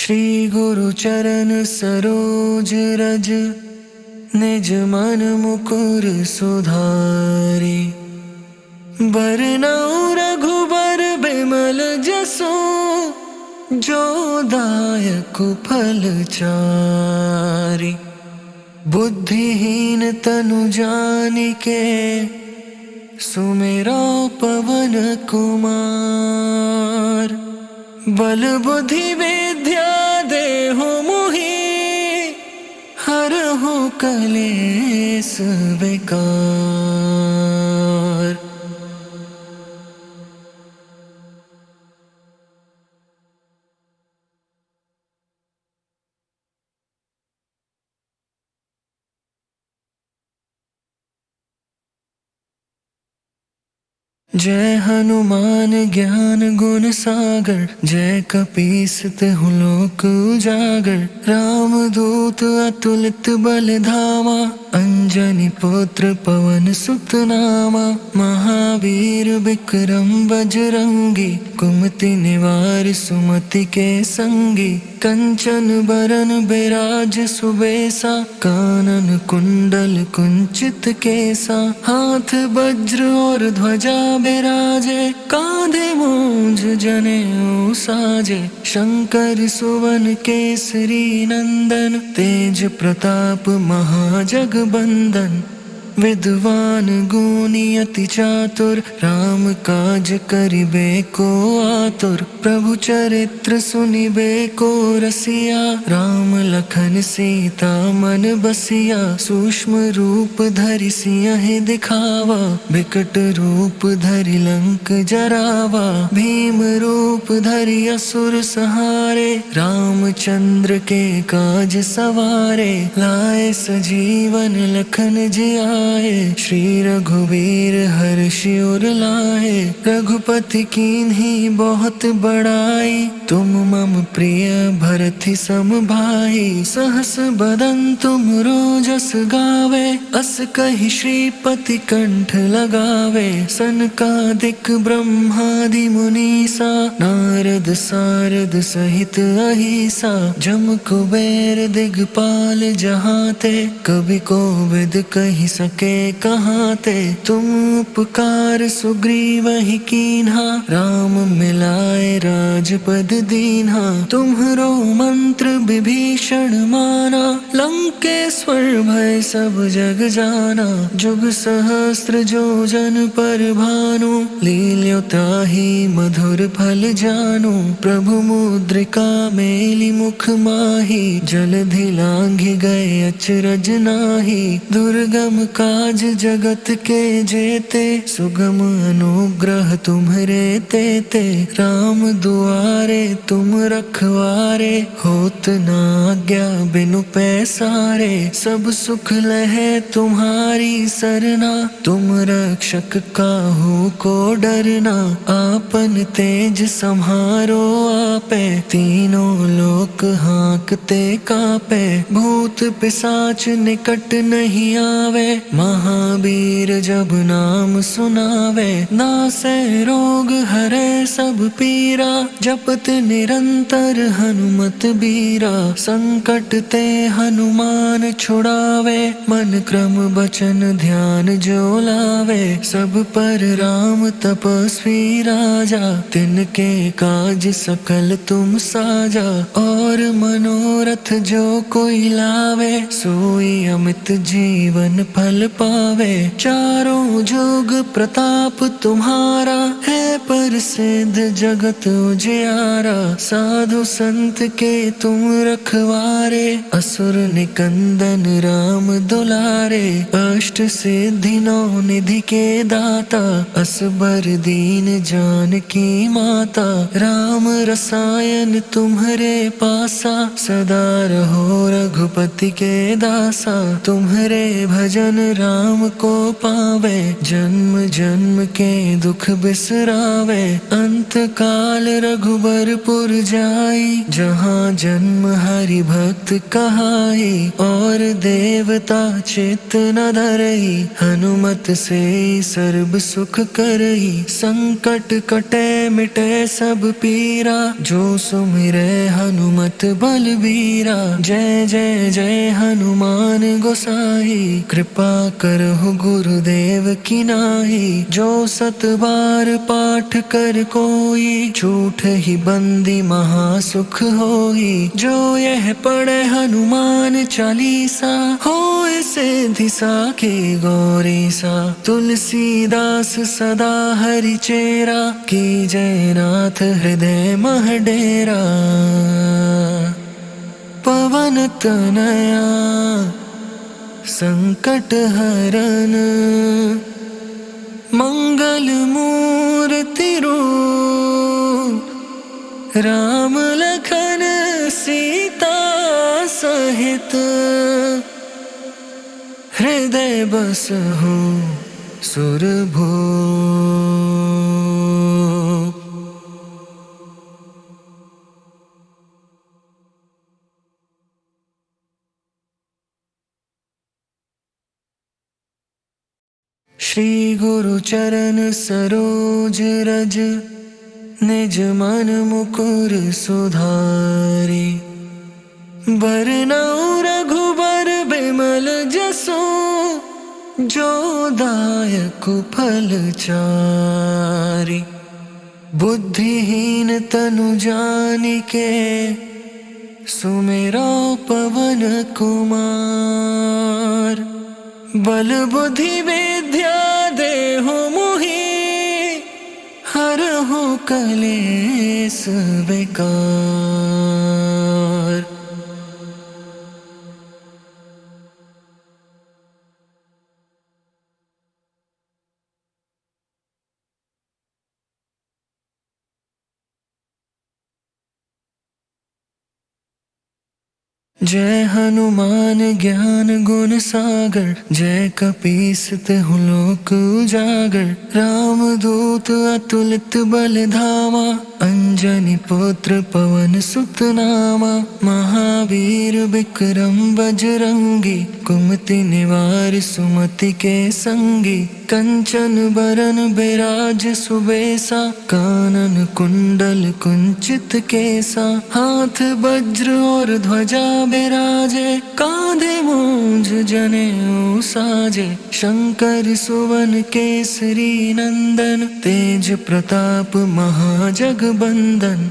श्री गुरु चरण सरोज रज, निज मन मुकुर सुधारे। बरनउँ रघुबर बिमल जसु, जो दायक फल चारि। बुद्धिहीन तनु जानिके, सुमिरौ पवन कुमार। बल बुद्धि विद्या देहु मोहि, हरहु कलेस विकार। जय हनुमान ज्ञान गुण सागर, जय कपीस तिहुँ लोक उजागर। राम दूत अतुलित बल धामा, अंजनी पुत्र पवन सुत नामा। महावीर विक्रम बजरंगी, कुमति निवार सुमति के संगी। कंचन बरन बिराज सुबेसा, कानन कुंडल कुंचित केसा। हाथ वज्र और ध्वजा बिराजे, कांधे मूंज जनेऊ साजे। शंकर सुवन केसरी नंदन, तेज प्रताप महाजगबंदन। विद्वान गुणी अति चातुर, राम काज करिबे को आतुर। प्रभु चरित्र सुनिबे को रसिया, राम लखन सीता मन बसिया। सूक्ष्म रूप धरि सियहि दिखावा, बिकट रूप धरि लंक जरावा। भीम रूप धरि असुर संहारे, रामचंद्र के काज सवारे। लाए सजीवन लखन जिया, श्री रघुवीर हर्षि उर लाए। रघुपति कीन्ही बहुत बड़ाई, तुम मम प्रिय भरति सम भाई। सहस बदन तुम रोजस गावे, अस कहि श्रीपति कंठ लगावे। सनकादिक ब्रह्मादि मुनीसा, नारद सारद सहित अहिसा। जम कुबेर दिगपाल जहाते, कवि कोविद कहि सके कहाँ ते। तुम उपकार सुग्रीवहि कीन्हा, राम मिलाए राजपद दीन्हा। तुम्हरो मंत्र विभीषण माना, लंकेश्वर भय सब जग जाना। जुग सहस्त्र जो जन पर भानु, लील्यो ताहि मधुर फल जानु। प्रभु मुद्रिका मेलि मुख माहि, जलधि लांघि गए अचरज नाहि। दुर्गम काज जगत के जेते, सुगम अनुग्रह तुम्हरे तेते। राम दुआरे तुम रखवारे, होत न आज्ञा बिनु पैसारे। सब सुख लहे तुम्हारी सरना, तुम रक्षक काहू को डरना। आपन तेज सम्हारो आपे, तीनों लोक हाँकते कापे। भूत पिशाच निकट नहीं आवे, महावीर जब नाम सुनावे। नासै रोग हरै सब पीरा, जपत निरंतर हनुमत बीरा। संकट ते हनुमान छुड़ावे, मन क्रम बचन ध्यान जो लावे। सब पर राम तपस्वी राजा, तिनके काज सकल तुम साजा। और मनोरथ जो कोई लावे, सोई अमित जीवन फल पावे। चारों जुग प्रताप तुम्हारा, है प्रसिद्ध जगत उजियारा। साधु संत के तुम रखवारे, असुर निकंदन राम दुलारे। अष्ट सिद्धि नौ निधि के दाता, असबर दीन जानकी माता। राम रसायन तुम्हरे पासा, सदा रहो रघुपति के दासा। तुम्हरे भजन राम को पावे, जन्म जन्म के दुख बिसरावे। अंत काल रघुबरपुर जाई, जहाँ जन्म हरि भक्त कहाई। और देवता चित्त न धरई, हनुमत से सर्व सुख करई। संकट कटे मिटे सब पीरा, जो सुमिरै हनुमत मत बलबीरा। जय जय जय हनुमान गोसाई, कृपा करहु गुरुदेव की नाई। जो सत बार पाठ कर कोई, झूठ ही बंदी महासुख होई। जो यह पढ़े हनुमान चालीसा, होए सिद्धि साखी गौरी सा। तुलसीदास सदा हरि चेरा, की जय नाथ हृदय मह डेरा। पवन तनया संकट हरन, मंगल मूर्ति रूप। राम लखन सीता सहित, हृदय बसहु सुरभूप। श्री गुरु चरण सरोज रज, निज मन मुकुर सुधारी। बरनउँ रघुबर बिमल जसु, जो दायक फल चारि। बुद्धिहीन तनु जानिके, सुमिरो पवन कुमार। बल बुद्धि विद्या देहु मोहि, हरहु कलेस विकार। जय हनुमान ज्ञान गुण सागर, जय कपीस तिहुँ लोक उजागर। राम दूत अतुलित बल धामा, अंजनी पुत्र पवन सुत नामा। महावीर विक्रम बजरंगी, कुमति निवार सुमति के संगी। कंचन बरन बिराज सुबेसा, कानन कुंडल कुंचित केसा। हाथ वज्र और ध्वजा बिराजे, कांधे मूंज जनेऊ साजे। शंकर सुवन केसरी नंदन, तेज प्रताप महाजगबंदन।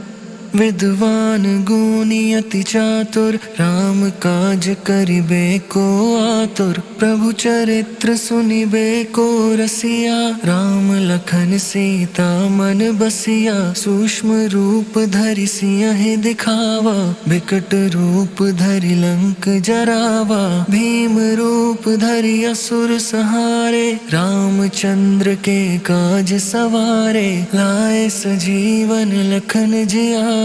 विद्वान गुणी अति चातुर, राम काज करिबे को आतुर। प्रभु चरित्र सुनिबे को रसिया, राम लखन सीता मन बसिया। सूक्ष्म रूप धरि सियहि दिखावा, बिकट रूप धरि लंक जरावा। भीम रूप धरि असुर संहारे, रामचंद्र के काज सवारे। लाए सजीवन लखन जियाए,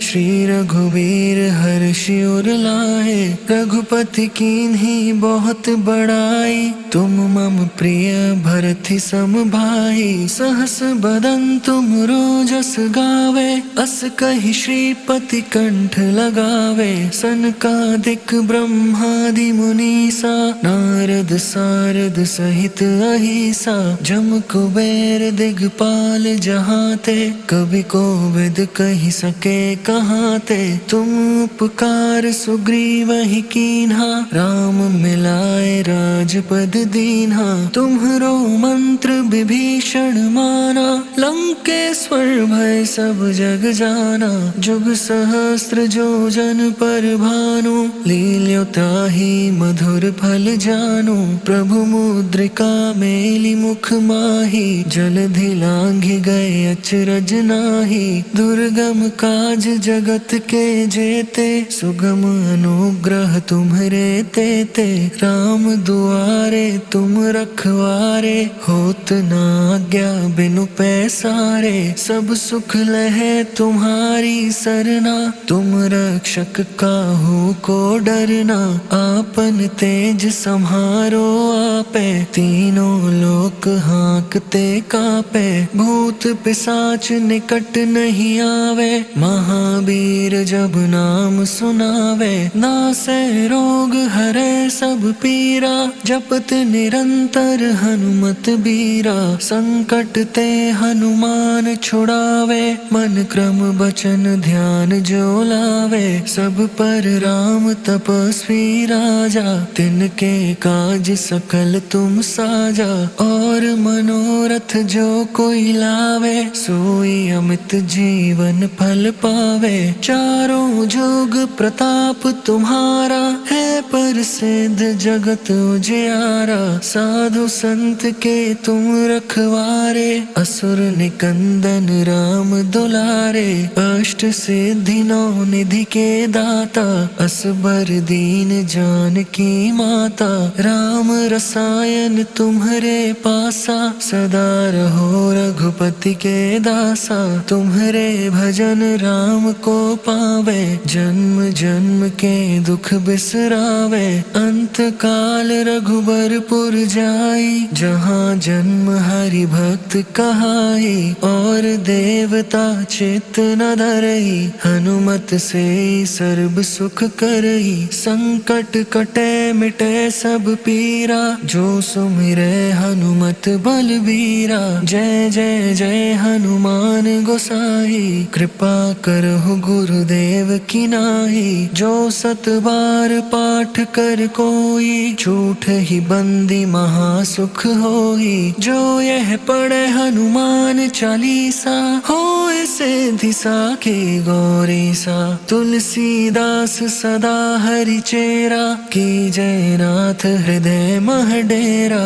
श्री रघुवीर हर्षि उर लाए। रघुपति कीन्ही बहुत बड़ाई, तुम मम प्रिय भरति सम भाई। सहस बदन तुम रोजस गावे, अस कहि श्रीपति कंठ लगावे। सनकादिक ब्रह्मादि मुनीसा, नारद सारद सहित अहिसा। जम कुबेर दिगपाल जहाते, कवि कोविद कहि सके कहाते। तुम उपकार सुग्रीवहि कीन्हा, राम मिलाए राजपद दीन्हा। तुम्हरो मंत्र विभीषण माना, लंकेश्वर भय सब जग जाना। जुग सहस्त्र जो जन पर भानु, लील्यो ताहि मधुर फल जानु। प्रभु मुद्रिका मेलि मुख माहि, जलधि लांघि गए अचरज नाहि। दुर्गम काज जगत के जेते, सुगम अनुग्रह तुम्हरे तेते। राम दुआरे तुम रखवारे, होत न आज्ञा बिनु पैसारे। सब सुख लहे तुम्हारी सरना, तुम रक्षक काहू को डरना। आपन तेज सम्हारो आपे, तीनों लोक हाँकते कापे। भूत पिशाच निकट नहीं आवे, महावीर जब नाम सुनावे, नासे रोग हरे सब पीरा। जपत निरंतर हनुमत बीरा, संकट ते हनुमान छुड़ावे। मन क्रम बचन ध्यान जो लावे, सब पर राम तपस्वी राजा। तिनके काज सकल तुम साजा, और मनोरथ जो कोई लावे। सोई अमित जीवन फल पावे, चारों जुग प्रताप तुम्हारा। है प्रसिद्ध जगत उजियारा, साधु संत के तुम रखवारे। असुर निकंदन राम दुलारे, अष्ट सिद्धि नौ निधि के दाता। असबर दीन जानकी माता, राम रसायन तुम्हारे पासा। सदा रहो रघुपति के दासा, तुम्हारे भजन राम को पावे। जन्म जन्म के दुख बिसरावे, अंत काल रघुबरपुर जाई। जहाँ जन्म हरि भक्त कहाई, और देवता चित्त न धरई। हनुमत से सर्ब सुख करई, संकट कटे मिटे सब पीरा। जो सुमिरे हनुमत बलबीरा, जय जय जय हनुमान गोसाई। कृपा करहु गुरुदेव की नाई, जो सत बार पाठ कर कोई। झूठ ही बंदी महासुख होई, जो यह पढ़े हनुमान चालीसा। होए सिद्धि साखी गौरी सा, तुलसीदास सदा हरि चेरा। की जय नाथ हृदय मह डेरा,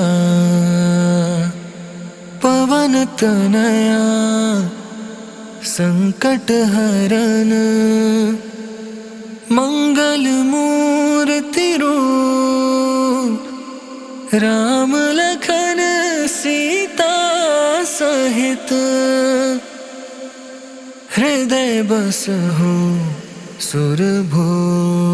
पवन तनया संकट हरन। मंगल मूर्ति रूप, राम लखन सीता सहित। हृदय बसहु सुरभूप।